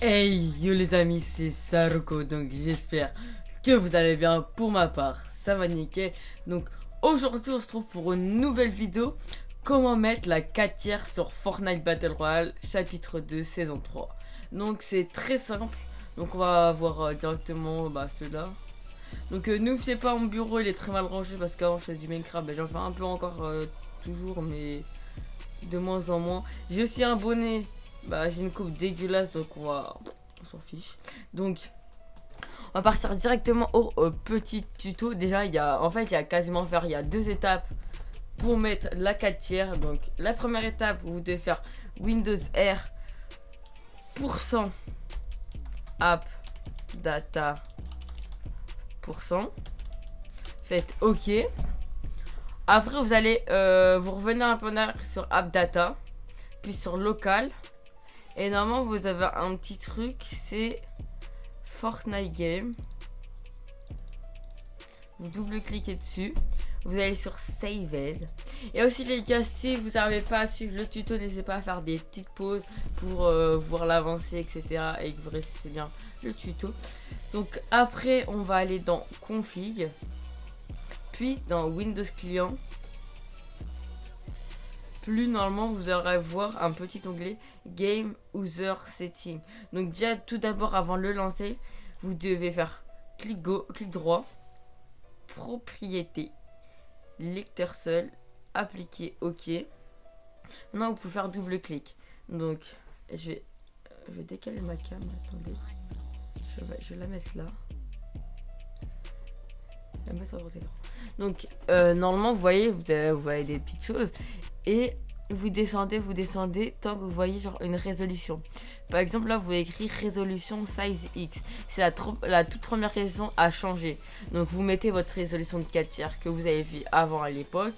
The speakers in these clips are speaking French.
Hey yo les amis, c'est Saruko, donc j'espère que vous allez bien. Pour ma part, ça va nickel. Donc aujourd'hui on se trouve pour une nouvelle vidéo. Comment mettre la 4 tiers sur Fortnite Battle Royale, chapitre 2, saison 3. Donc c'est très simple, donc on va voir directement ceux-là. Donc ne fiez pas, mon bureau il est très mal rangé parce qu'avant je fais du Minecraft, j'en fais un peu encore toujours, mais de moins en moins. J'ai aussi un bonnet. J'ai une coupe dégueulasse, donc on s'en fiche. Donc, on va partir directement au petit tuto. Déjà, il y a quasiment il y a deux étapes pour mettre la 4 tiers. Donc, la première étape, vous devez faire Windows R % app data %. Faites OK. Après, vous allez vous revenez un peu en arrière sur app data, puis sur local. Et normalement, vous avez un petit truc, c'est Fortnite Game. Vous double-cliquez dessus. Vous allez sur Saved. Et aussi, les gars, si vous n'arrivez pas à suivre le tuto, n'hésitez pas à faire des petites pauses pour voir l'avancée, etc. Et que vous réussissez bien le tuto. Donc, après, on va aller dans Config. Puis, dans Windows Client. Plus normalement vous aurez voir un petit onglet Game User Setting. Donc déjà tout d'abord avant de le lancer, vous devez faire clic droit, propriété, lecteur seul, appliquer OK. Maintenant vous pouvez faire double clic. Donc je vais décaler ma cam, attendez. Je vais la mettre là. La mettre sur votre écran. Donc normalement vous voyez des petites choses. Et vous descendez tant que vous voyez genre une résolution. Par exemple là vous avez écrit résolution size X. C'est la toute première résolution à changer. Donc vous mettez votre résolution de 4 tiers que vous avez fait avant à l'époque.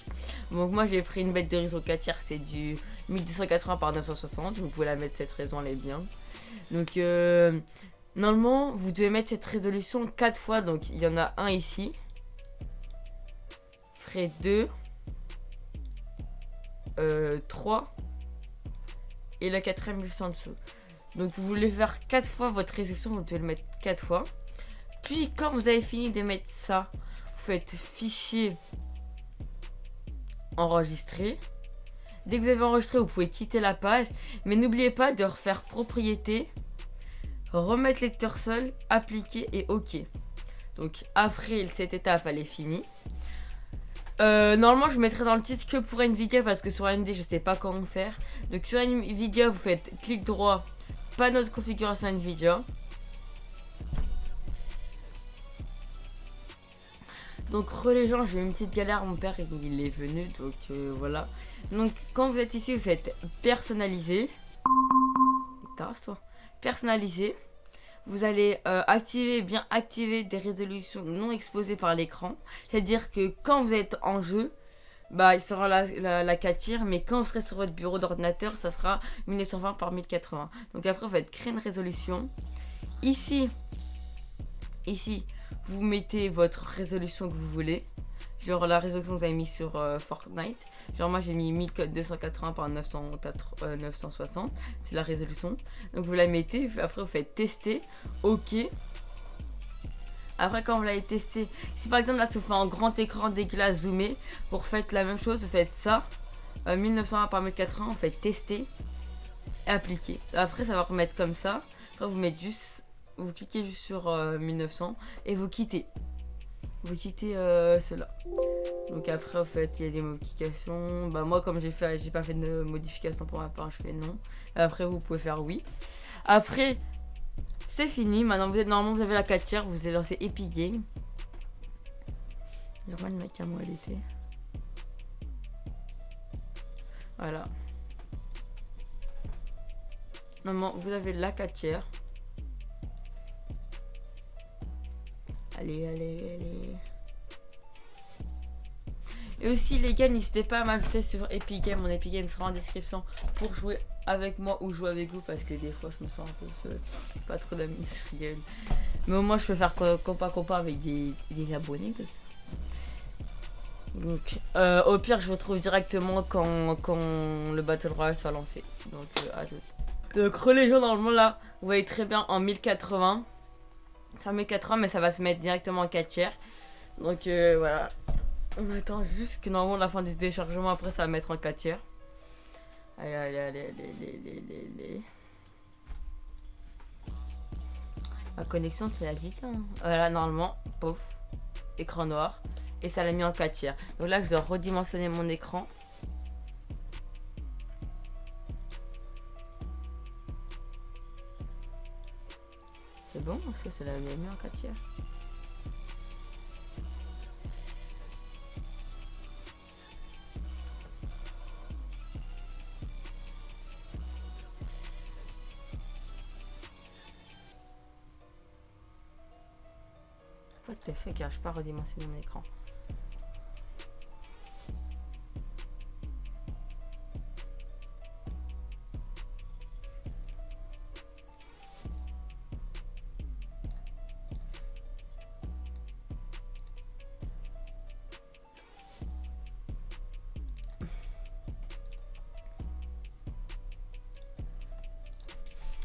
Donc moi j'ai pris une bête de résolution 4 tiers, c'est du 1280 par 960. Vous pouvez la mettre, cette raison elle est bien. Donc normalement vous devez mettre cette résolution 4 fois. Donc il y en a un ici. Ferait 2. 3 et la quatrième juste en dessous. Donc vous voulez faire 4 fois votre résolution, vous devez le mettre 4 fois. Puis quand vous avez fini de mettre ça, vous faites fichier enregistrer. Dès que vous avez enregistré, vous pouvez quitter la page, mais n'oubliez pas de refaire propriété, remettre lecteur seul, appliquer et OK. Donc après cette étape elle est finie. Normalement je mettrai dans le titre que pour Nvidia parce que sur AMD je sais pas comment faire. Donc sur Nvidia vous faites clic droit, panneau de configuration Nvidia. Donc les gens, j'ai eu une petite galère, mon père il est venu, donc voilà. Donc quand vous êtes ici vous faites personnaliser. Toi. Personnaliser. Vous allez bien activer des résolutions non exposées par l'écran. C'est-à-dire que quand vous êtes en jeu, il sera la 4 tiers, mais quand vous serez sur votre bureau d'ordinateur, ça sera 1920 par 1080. Donc après, vous faites créer une résolution. Ici, vous mettez votre résolution que vous voulez. Genre la résolution que vous avez mis sur Fortnite. Genre moi j'ai mis 1280 par 960. C'est la résolution. Donc vous la mettez. Après vous faites tester. OK. Après quand vous l'avez testé. Si par exemple là ça vous fait un grand écran dégueulasse zoomé. Vous refaites la même chose. Vous faites ça. 1920 par 1080. Vous faites tester. Et appliquer. Après ça va remettre comme ça. Après vous mettez juste. Vous cliquez juste sur 1900. Et vous quittez. Vous quittez cela. Donc après en fait il y a des modifications. Moi comme j'ai pas fait de modification pour ma part, je fais non. Après vous pouvez faire oui. Après c'est fini. Maintenant normalement vous avez la 4 tiers. Vous allez lancer Epic Game. Je regarde ma cam où elle était. Voilà. Normalement vous avez la 4 tiers. Allez. Et aussi les gars, n'hésitez pas à m'ajouter sur Epic Game. Mon Epic Game sera en description pour jouer avec moi ou jouer avec vous. Parce que des fois je me sens un peu seul. Pas trop d'amis, je rigole. Mais au moins je peux faire compas avec des abonnés. Donc au pire je vous retrouve directement quand le Battle Royale sera lancé. Donc à tout. Donc religion normalement là, vous voyez très bien en 1080. C'est en 1080 mais ça va se mettre directement en 4 tiers. Donc voilà. On attend juste que normalement la fin du déchargement après ça va mettre en 4 tiers. Allez, allez, allez, allez, allez, allez, allez. Ma connexion c'est la vite. Hein. Voilà normalement, pouf, écran noir. Et ça l'a mis en 4 tiers. Donc là je dois redimensionner mon écran. C'est bon, parce que ça l'a mis en 4 tiers. What the fuck, j'arrive pas à redimensionner mon écran.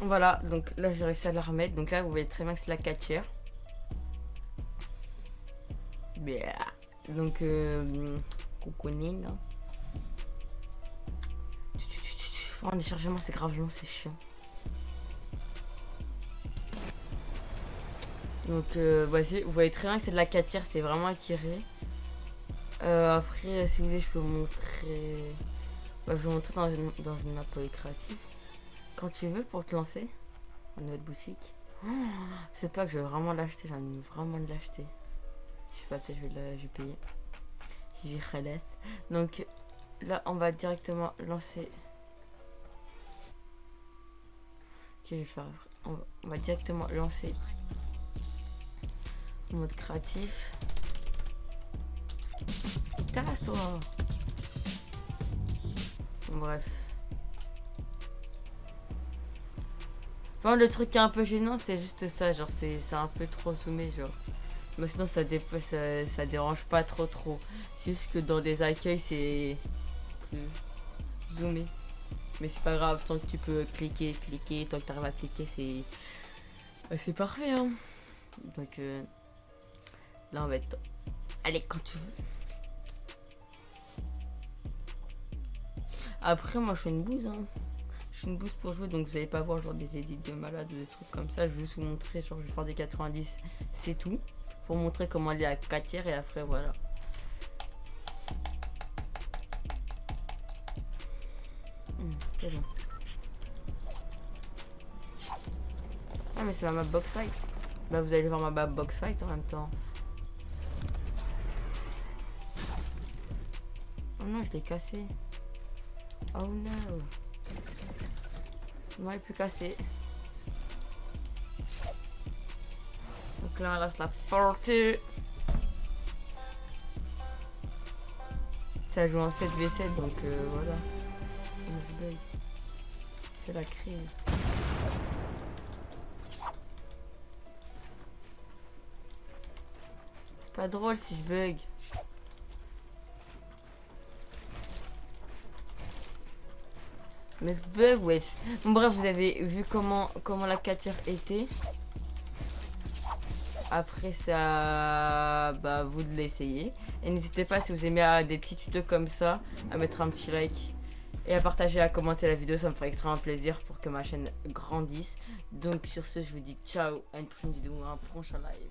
Voilà, donc là j'ai réussi à la remettre. Donc là vous voyez très bien que c'est la 4 tiers. Yeah. Donc cocooning. Le déchargement c'est grave long, c'est chiant. Donc voici, vous voyez très bien que c'est de la 4 tiers, c'est vraiment attiré. Après si vous voulez je peux vous montrer. Je vais vous montrer dans une map créative. Quand tu veux pour te lancer en notre boutique. C'est pas que je vais vraiment l'acheter, j'ai envie vraiment de l'acheter. Je sais pas, peut-être je vais payer. Si j'y relaisse. Donc là on va directement lancer. Ok, je vais faire. On va directement lancer en mode créatif. Tasse-toi. Bref. Enfin, le truc qui est un peu gênant, c'est juste ça, genre c'est un peu trop zoomé, genre. Mais sinon ça dérange pas trop. C'est juste que dans des accueils c'est plus zoomé. Mais c'est pas grave, tant que tu peux cliquer, tant que tu arrives à cliquer, c'est parfait hein. Donc là on va être. Allez quand tu veux. Après moi je fais une bouse hein. Je suis une bouse pour jouer, donc vous allez pas voir genre des edits de malade ou des trucs comme ça. Je vais juste vous montrer, genre je vais faire des 90, c'est tout. Pour montrer comment aller à 4 tiers et après voilà. C'est bon. Ah mais c'est ma map box fight. Bah vous allez voir ma map box fight en même temps. Oh non je l'ai cassé. Oh no. Il m'aurait pu casser. Donc là on lance la portée. Ça joue en 7v7 donc voilà. Je bug. C'est la crise. C'est pas drôle si je bug. Mais ce bug wesh. Bon bref vous avez vu comment la 4 tiers était. Après ça, bah vous de l'essayer. Et n'hésitez pas si vous aimez des petits tutos comme ça, à mettre un petit like. Et à partager, à commenter la vidéo, ça me ferait extrêmement plaisir pour que ma chaîne grandisse. Donc sur ce, je vous dis ciao, à une prochaine vidéo, à un prochain live.